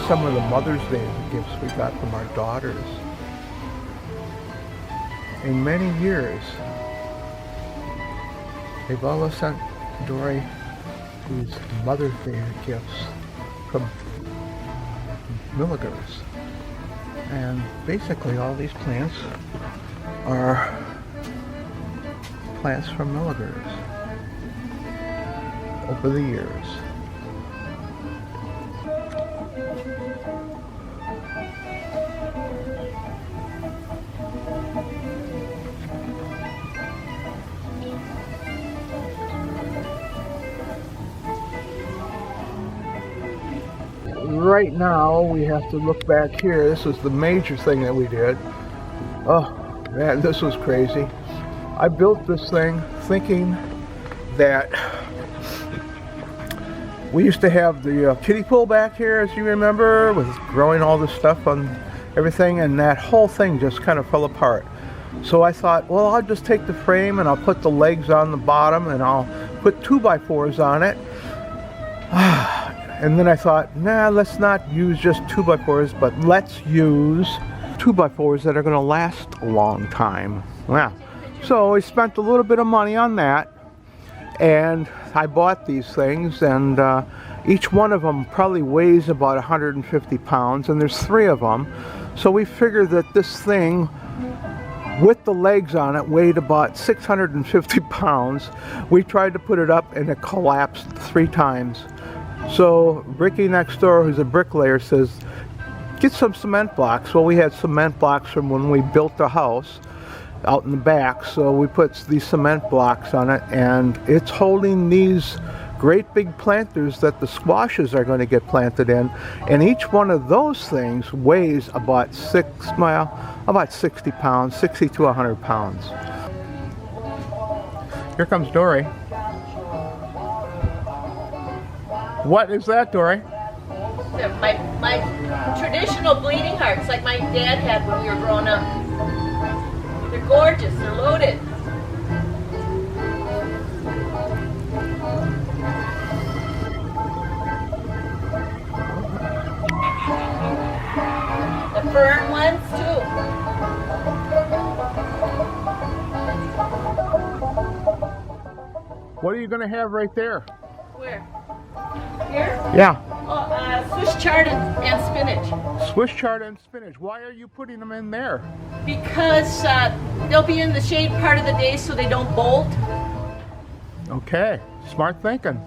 some of the Mother's Day gifts we got from our daughters. In many years, they've always sent Dorie these Mother's Day gifts from milligers. And basically all these plants are plants from milligers over the years. Right now we have to look back here. This was the major thing that we did. Oh man, this was crazy. I built this thing thinking that we used to have the kiddie pool back here, as you remember, with growing all this stuff on everything, and that whole thing just kind of fell apart. So I thought, well, I'll just take the frame and I'll put the legs on the bottom and I'll put 2x4s on it. And then I thought, nah, let's not use just 2x4s, but let's use 2x4s that are going to last a long time. Yeah. So we spent a little bit of money on that, and I bought these things, and each one of them probably weighs about 150 pounds, and there's 3 of them. So we figured that this thing, with the legs on it, weighed about 650 pounds. We tried to put it up, and it collapsed 3 times. So Ricky next door, who's a bricklayer, says, get some cement blocks. Well, we had cement blocks from when we built the house out in the back, so we put these cement blocks on it, and it's holding these great big planters that the squashes are going to get planted in, and each one of those things weighs about 60 pounds, 60 to 100 pounds. Here comes Dorie. What is that, Dorie? My traditional bleeding hearts, like my dad had when we were growing up. They're gorgeous. They're loaded. The fern ones too. What are you going to have right there? Where? Here? Yeah. Oh, Swiss chard and spinach. Swiss chard and spinach. Why are you putting them in there? Because they'll be in the shade part of the day so they don't bolt. Okay, smart thinking.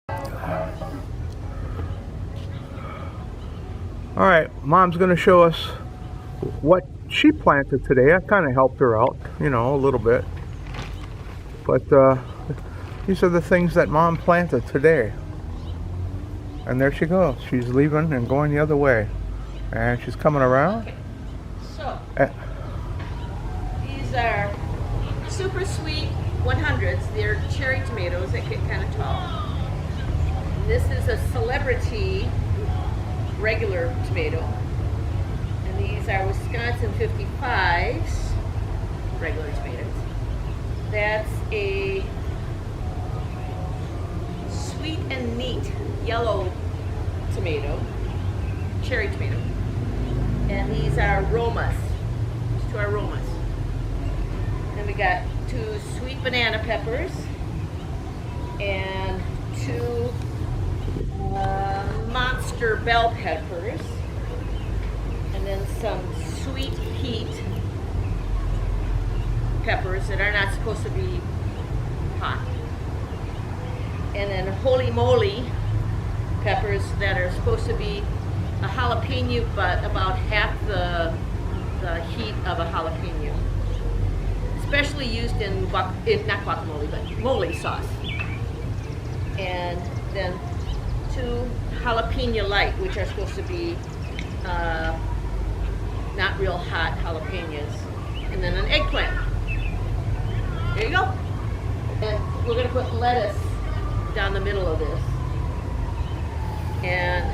All right, Mom's going to show us what she planted today. I kind of helped her out, you know, a little bit. But these are the things that Mom planted today. And there she goes. She's leaving and going the other way. And she's coming around. Okay. So, these are super sweet 100s. They're cherry tomatoes that get kind of tall. This is a celebrity regular tomato. And these are Wisconsin 55s, regular tomatoes. That's a sweet and neat yellow tomato, cherry tomato. And these are aromas. These 2 are aromas. Then we got 2 sweet banana peppers and 2 monster bell peppers. And then some sweet heat peppers that are not supposed to be hot. And then holy moly peppers that are supposed to be a jalapeno, but about half the heat of a jalapeno. Especially used in not guacamole, but mole sauce. And then 2 jalapeno light, which are supposed to be not real hot jalapenos. And then an eggplant. There you go. And we're going to put lettuce down the middle of this. And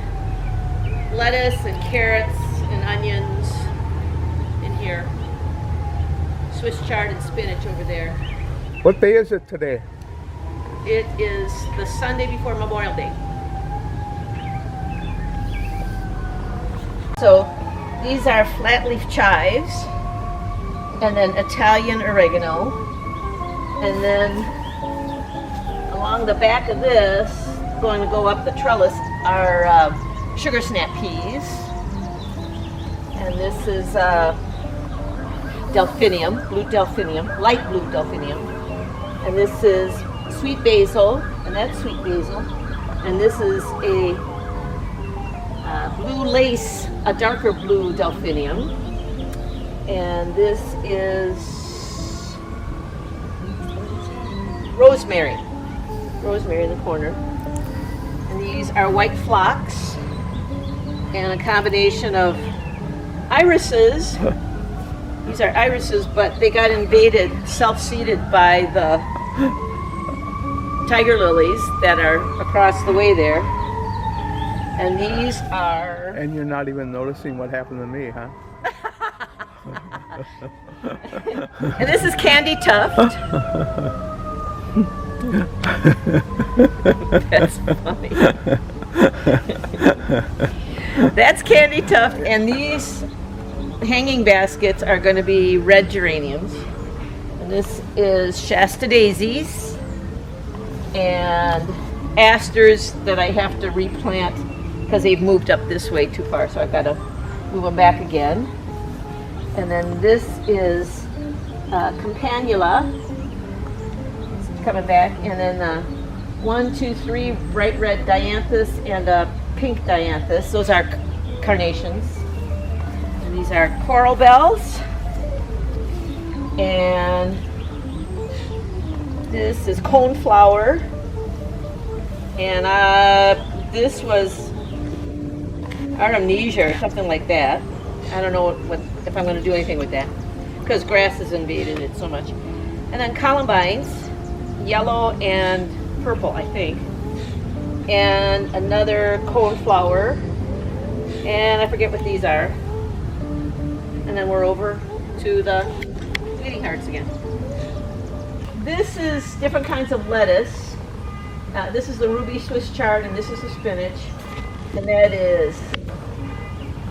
lettuce and carrots and onions in here. Swiss chard and spinach over there. What day is it today? It is the Sunday before Memorial Day. So these are flat leaf chives, and then Italian oregano, and then along the back of this, going to go up the trellis, are sugar snap peas, and this is delphinium, blue delphinium, light blue delphinium, and this is sweet basil, and that's sweet basil, and this is a blue lace, a darker blue delphinium, and this is rosemary in the corner, and these are white phlox, and a combination of irises. These are irises, but they got invaded, self-seeded by the tiger lilies that are across the way there. And these are... And you're not even noticing what happened to me, huh? And this is candy tuft. That's funny. That's candy tuft, and these hanging baskets are going to be red geraniums. And this is Shasta daisies and asters that I have to replant because they've moved up this way too far, so I've got to move them back again. And then this is campanula, it's coming back, and then 1, 2, 3 bright red dianthus and a pink dianthus. Those are carnations. And these are coral bells. And this is coneflower. And this was artemisia or something like that. I don't know if I'm going to do anything with that because grass has invaded it so much. And then columbines, yellow and purple, I think. And another coneflower. And I forget what these are. And then we're over to the bleeding hearts again. This is different kinds of lettuce. This is the ruby Swiss chard, and this is the spinach. And that is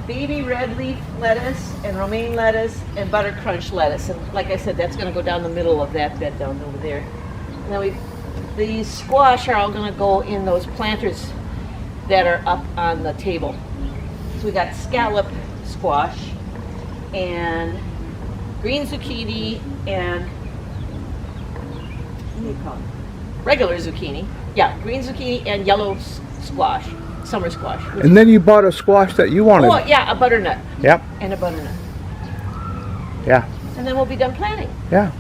baby red leaf lettuce and romaine lettuce and butter crunch lettuce. And like I said, that's going to go down the middle of that bed down over there. And then these squash are all going to go in those planters that are up on the table. So we got scallop squash and green zucchini and what do you call it? Regular zucchini. Yeah, green zucchini and yellow squash, summer squash. And then you bought a squash that you wanted. Oh yeah, a butternut. Yep. And a butternut. Yeah. And then we'll be done planting. Yeah.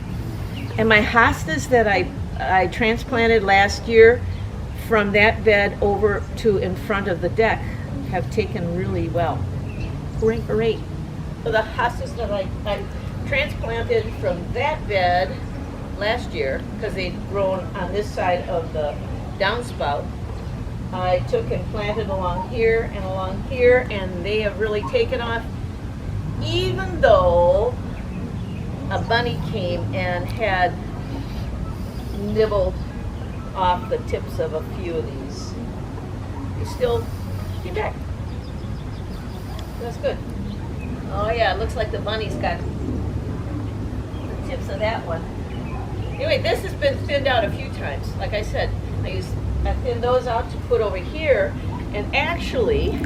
And my hostas that I transplanted last year from that bed over to in front of the deck have taken really well. Hooray, hooray. So the hostas that I transplanted from that bed last year, because they'd grown on this side of the downspout, I took and planted along here, and they have really taken off, even though a bunny came and had nibbled off the tips of a few of these. They still came back. That's good. Oh yeah, it looks like the bunny's got the tips of that one. Anyway, this has been thinned out a few times. Like I said, I thinned those out to put over here, and actually,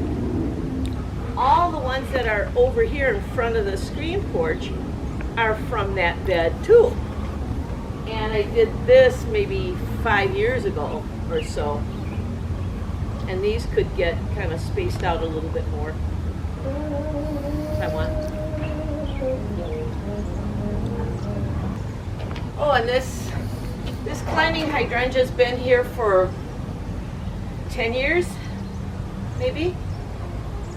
all the ones that are over here in front of the screen porch are from that bed too. And I did this maybe 5 years ago or so. And these could get kind of spaced out a little bit more if I want. Oh, and this climbing hydrangea's been here for 10 years, maybe?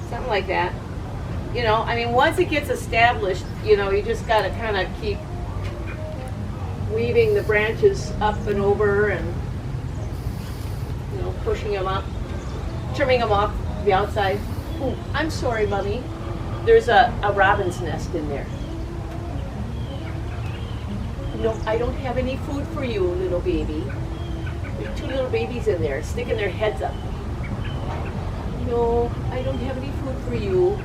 Something like that. You know, I mean, once it gets established, you know, you just got to kind of keep weaving the branches up and over and, you know, pushing them up, trimming them off the outside. Ooh, I'm sorry, Mummy. There's a robin's nest in there. No, I don't have any food for you, little baby. There's two little babies in there sticking their heads up. No, I don't have any food for you.